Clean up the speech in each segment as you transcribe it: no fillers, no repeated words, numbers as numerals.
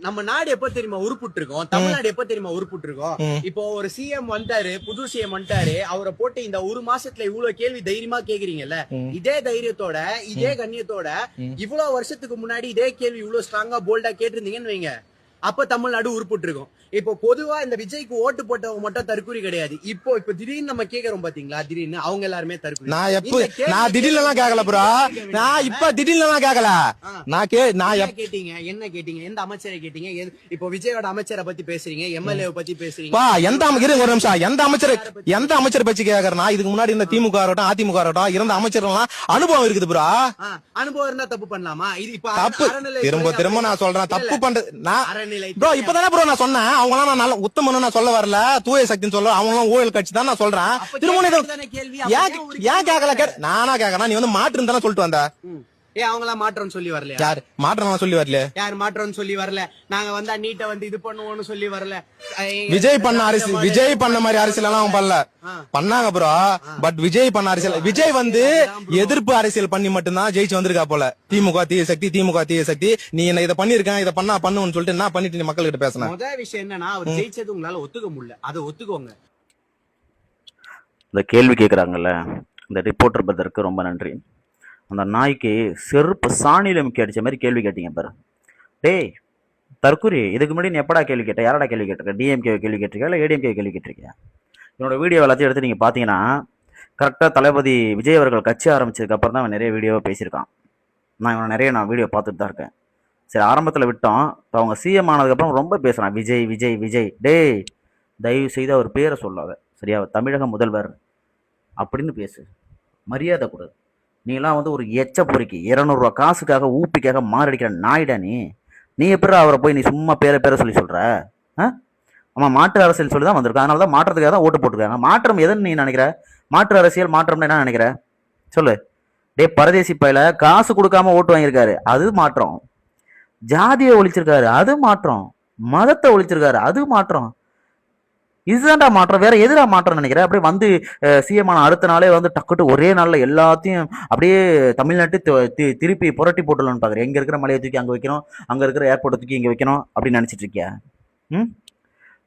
நம்ம நாடு எப்ப தெரியுமா உருப்புட்டு இருக்கோம், தமிழ்நாடு எப்ப தெரியுமா உருப்புட்டு இருக்கோம். இப்போ ஒரு சிஎம் வந்துட்டாரு, புது சிஎம் வந்துட்டாரு, அவரை போட்டு இந்த ஒரு மாசத்துல இவ்வளவு கேள்வி தைரியமா கேக்குறீங்கல்ல, இதே தைரியத்தோட இதே கண்ணியத்தோட இவ்வளவு வருஷத்துக்கு முன்னாடி இதே கேள்வி இவ்வளவு ஸ்ட்ராங்கா போல்டா கேட்டிருந்தீங்கன்னு வைங்க, அப்ப தமிழ்நாடு உருப்புட்டு இருக்கும். இப்போ பொதுவா இந்த விஜய்க்கு ஓட்டு போட்டவங்க மட்டும் தற்கூரி கிடையாது. இப்போ திடீர்னு நம்ம கேக்குறோம் பாத்தீங்களா, திடீர்னு அவங்க எல்லாருமே தற்கூரி. நான் திடீர்னு எல்லாம் கேட்கல ப்ரோ, நான் இப்ப திடீர்னு எல்லாம் கேட்கல. நான் கேட்டீங்க, என்ன கேட்டீங்க, எந்த அமைச்சரை கேட்டீங்க? இப்போ விஜயோட அமைச்சரை பத்தி பேசுறீங்க, எம்எல்ஏ பத்தி பேசுறீங்க. ஒரு நிமிஷம், எந்த அமைச்சர் பத்தி கேக்குறேன்னா, இதுக்கு முன்னாடி இந்த திமுக இருக்கட்டும் அதிமுக இருக்கட்டும் இருந்த அமைச்சர்கள்லாம் அனுபவம் இருக்குது ப்ரோ. அனுபவம் இருந்தா தப்பு பண்ணலாமா? இது இப்ப தப்பு. திரும்ப நான் சொல்றேன், தப்பு பண்றது ப்ரோ. இப்பதானே ப்ரோ நான் சொன்னேன், அவங்க எல்லாம் நல்ல உத்தமன்னு நான் சொல்ல வரல, தூய சக்தின்னு சொல்ல, அவங்க எல்லாம் ஊழல் கட்சி தான் நான் சொல்றேன். ஏன் கேட்கல? நானா கேட்கறேன், நீ வந்து மாற்று தானே சொல்லிட்டு வந்த. அவங்களா மாற்றம்னு சொல்லி வரல. யார் மாற்றம் சொல்லி வரல? யார் மாற்றம்னு சொல்லி வரல? நாங்க வந்தா நீட்ட வந்து இது பண்ணுவோம்னு சொல்லி வரல. விஜய் பண்ண அரசியல், விஜய் பண்ண மாதிரி அரசியல் எல்லாம் பண்ணல, பண்ணாங்க ப்ரோ. பட் விஜய் பண்ண அரசியல், விஜய் வந்து எதிர்ப்பு அரசியல் பண்ணி மட்டும்தான் ஜெயிச்சு வந்திருக்கா போல. திமுக தீய சக்தி, திமுக தீய சக்தி, நீ என்ன இதை பண்ணிருக்கேன், இதை பண்ணுன்னு சொல்லிட்டு என்ன பண்ணிட்டு நீ மக்கள்கிட்ட பேசணும். முதல் விஷயம் என்னன்னா, அவர் ஜெயிச்சது உங்களால ஒத்துக்க முடியல, அதை ஒத்துக்கோங்க. இந்த கேள்வி கேட்கறாங்கல்ல, இந்த ரிப்போர்ட்டர் பதற்கு ரொம்ப நன்றி. அந்த நாய்க்கு செருப்பு சாணியில முக்கி அடிச்ச மாதிரி கேள்வி கேட்டீங்க பாரு. டேய் தற்கூரி, இதுக்கு முன்னாடி நீ எப்படா கேள்வி கேட்ட? யாரடா கேள்வி கேட்டிருக்க? டிஎம்கே கேள்வி கேட்டிருக்கா இல்லை ஏடிஎம்கே கேள்வி கேட்டிருக்கியா? என்னோட வீடியோ எல்லாத்தையும் எடுத்து நீங்கள் பார்த்தீங்கன்னா, கரெக்டாக தளபதி விஜய் அவர்கள் கட்சி ஆரம்பிச்சதுக்கு அப்புறம் தான் அவன் நிறைய வீடியோவை பேசியிருக்கான். நான் வீடியோ பார்த்துட்டு தான் இருக்கேன். சரி, ஆரம்பத்தில் விட்டோம், இப்போ அவங்க சிஎம் ஆனதுக்கப்புறம் ரொம்ப பேசுகிறான், விஜய் விஜய் விஜய். டேய் தயவு செய்து அவர் பேரை சொல்லாத சரியா, தமிழக முதல்வர் அப்படின்னு பேசு, மரியாதை கொடு. நீலாம் வந்து ஒரு எச்ச பொறுக்கி 200 ரூபா காசுக்காக ஊப்பிக்காக மாரடிக்கிற நாயிடா நீ எப்படி அவரை போய் நீ சும்மா பேரை சொல்லி சொல்ற? ஆமா, மாற்று அரசியல் சொல்லி தான் வந்திருக்காங்க, அதனால தான் மாற்றத்துக்காக தான் ஓட்டு போட்டுருக்காங்க. மாற்றம் எதுன்னு நீ நினைக்கிற? மாற்று அரசியல் மாற்றம்னு என்ன நினைக்கிற சொல்லு. டே பரதேசி பையில காசு கொடுக்காம ஓட்டு வாங்கியிருக்காரு, அது மாற்றம். ஜாதியை ஒழிச்சிருக்காரு, அது மாற்றம். மதத்தை ஒழிச்சிருக்காரு, அது மாற்றம். இதுதான்டா மாற்றம், வேற எதிரா மாற்றம் நினைக்கிறேன்? அப்படியே வந்து சிஎம் ஆன அடுத்த நாளே வந்து டக்குட்டு ஒரே நாள்ல எல்லாத்தையும் அப்படியே தமிழ்நாட்டு திருப்பி புரட்டி போட்டுலான்னு பாக்குறேன். எங்க இருக்கிற மலையை தூக்கி அங்க வைக்கணும், அங்க இருக்கிற ஏர்போர்ட்டை தூக்கி இங்க வைக்கணும் அப்படின்னு நினைச்சிட்டு இருக்கியா?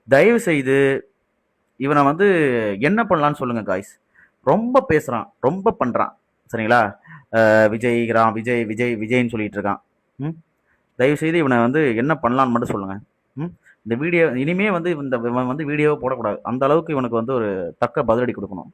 தயவு செய்து இவனை வந்து என்ன பண்ணலான்னு சொல்லுங்க காய்ஸ். ரொம்ப பேசுறான், ரொம்ப பண்றான், சரிங்களா? விஜய்கிறான், விஜய் விஜய் விஜய்ன்னு சொல்லிட்டு இருக்கான். தயவு செய்து இவனை வந்து என்ன பண்ணலான்னு மட்டும் சொல்லுங்க. இந்த வீடியோ இனிமே வந்து இந்த வீடியோவை போடக்கூடாது, அந்த அளவுக்கு இவனுக்கு வந்து ஒரு தக்க பதிலடி கொடுக்கணும்.